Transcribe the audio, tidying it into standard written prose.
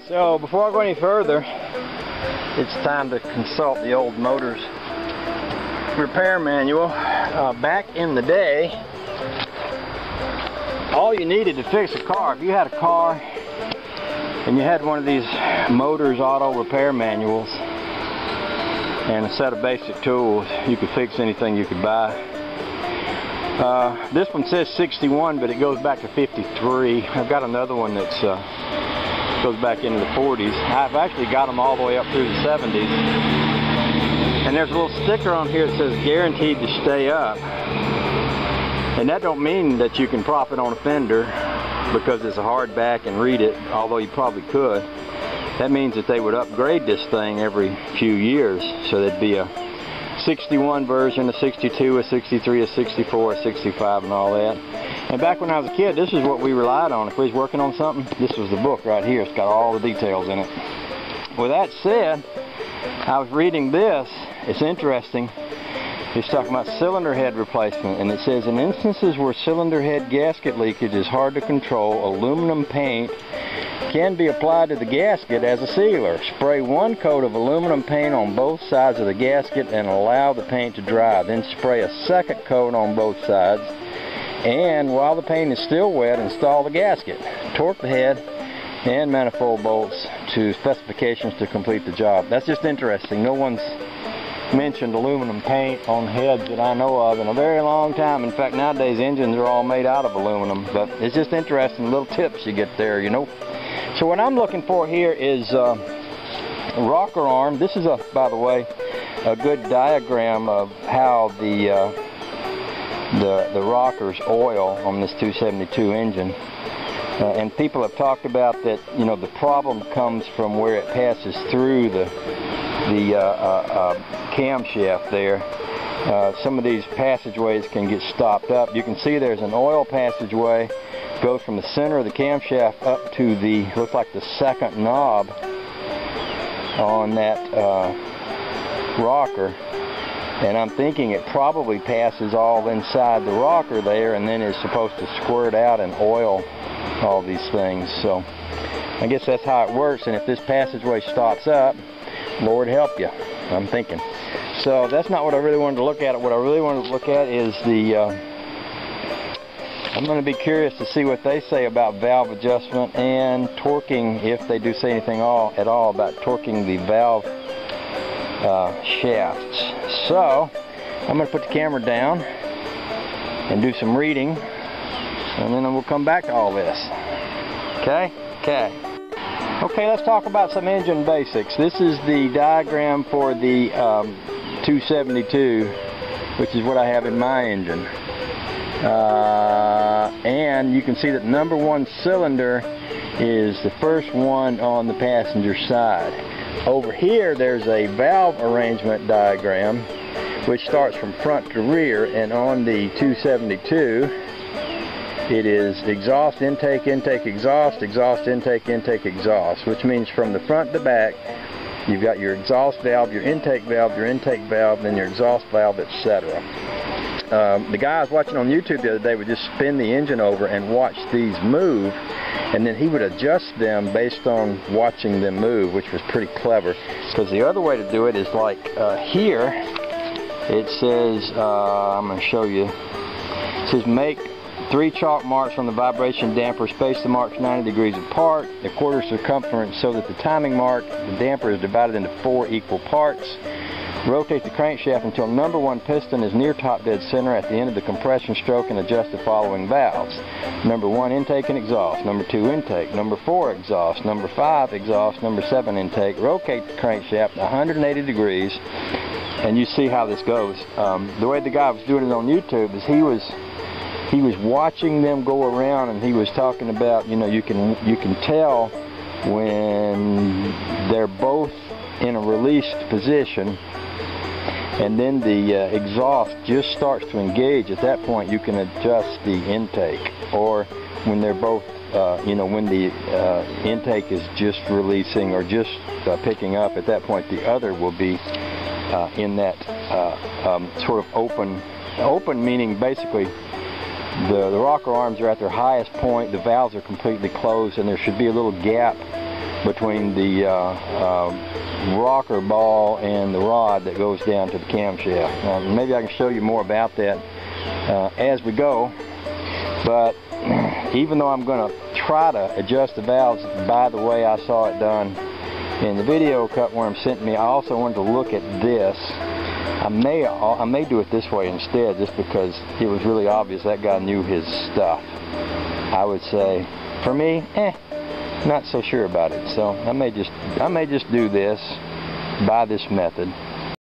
So before I go any further, it's time to consult the old Motors repair manual. Back in the day, all you needed to fix a car, if you had a car and you had one of these Motors auto repair manuals and a set of basic tools, you could fix anything you could buy. This one says 61, but it goes back to 53. I've got another one that's goes back into the 40s. I've actually got them all the way up through the 70s. And there's a little sticker on here that says guaranteed to stay up. And that don't mean that you can prop it on a fender because it's a hardback and read it, although you probably could. That means that they would upgrade this thing every few years. So there'd be a 61 version, a 62, a 63, a 64, a 65, and all that. And back when I was a kid, this is what we relied on. If we was working on something, this was the book right here. It's got all the details in it. With that said, I was reading this. It's interesting. It's talking about cylinder head replacement, and it says, in instances where cylinder head gasket leakage is hard to control, aluminum paint can be applied to the gasket as a sealer. Spray one coat of aluminum paint on both sides of the gasket and allow the paint to dry. Then spray a second coat on both sides, and while the paint is still wet, install the gasket. Torque the head and manifold bolts to specifications to complete the job. That's just interesting. No one's mentioned aluminum paint on heads that I know of in a very long time. In fact, nowadays engines are all made out of aluminum, but it's just interesting little tips you get there, you know. So what I'm looking for here is a rocker arm. This is, by the way, a good diagram of how the rockers oil on this 272 engine. And people have talked about that, you know, the problem comes from where it passes through the camshaft there. Some of these passageways can get stopped up. You can see there's an oil passageway, goes from the center of the camshaft up to the, looks like the second knob on that rocker. And I'm thinking it probably passes all inside the rocker there and then is supposed to squirt out and oil all these things. So I guess that's how it works. And if this passageway stops up, Lord help you, I'm thinking. So that's not what I really wanted to look at. What I really wanted to look at is the, I'm going to be curious to see what they say about valve adjustment and torquing, if they do say anything at all about torquing the valve shafts. So I'm going to put the camera down and do some reading, and then we'll come back to all this. Okay? Okay, let's talk about some engine basics. This is the diagram for the 272, which is what I have in my engine. And you can see that number one cylinder is the first one on the passenger side. Over here there's a valve arrangement diagram which starts from front to rear, and on the 272 it is exhaust, intake, intake, exhaust, exhaust, intake, intake, exhaust, which means from the front to back you've got your exhaust valve, your intake valve, then your exhaust valve, etc. The guy I was watching on YouTube the other day would just spin the engine over and watch these move, and then he would adjust them based on watching them move, which was pretty clever. Because the other way to do it is like here, it says, I'm going to show you, it says make 3 chalk marks on the vibration damper, space the marks 90 degrees apart, a quarter circumference so that the timing mark, the damper, is divided into 4 equal parts. Rotate the crankshaft until number 1 piston is near top dead center at the end of the compression stroke, and adjust the following valves. Number 1 intake and exhaust, number 2 intake, number 4 exhaust, number 5 exhaust, number 7 intake. Rotate the crankshaft 180 degrees, and you see how this goes. The way the guy was doing it on YouTube is he was watching them go around, and he was talking about, you know, you can tell when they're both in a released position, and then the exhaust just starts to engage. At that point you can adjust the intake, or when they're both you know, when the intake is just releasing or just picking up, at that point the other will be in that sort of open meaning basically the rocker arms are at their highest point, the valves are completely closed, and there should be a little gap between the rocker ball and the rod that goes down to the camshaft. Maybe I can show you more about that as we go, but even though I'm going to try to adjust the valves by the way I saw it done in the video Cutworm sent me, I also wanted to look at this. I may do it this way instead, just because it was really obvious that guy knew his stuff. I would say, for me, not so sure about it. So I may just do this by this method.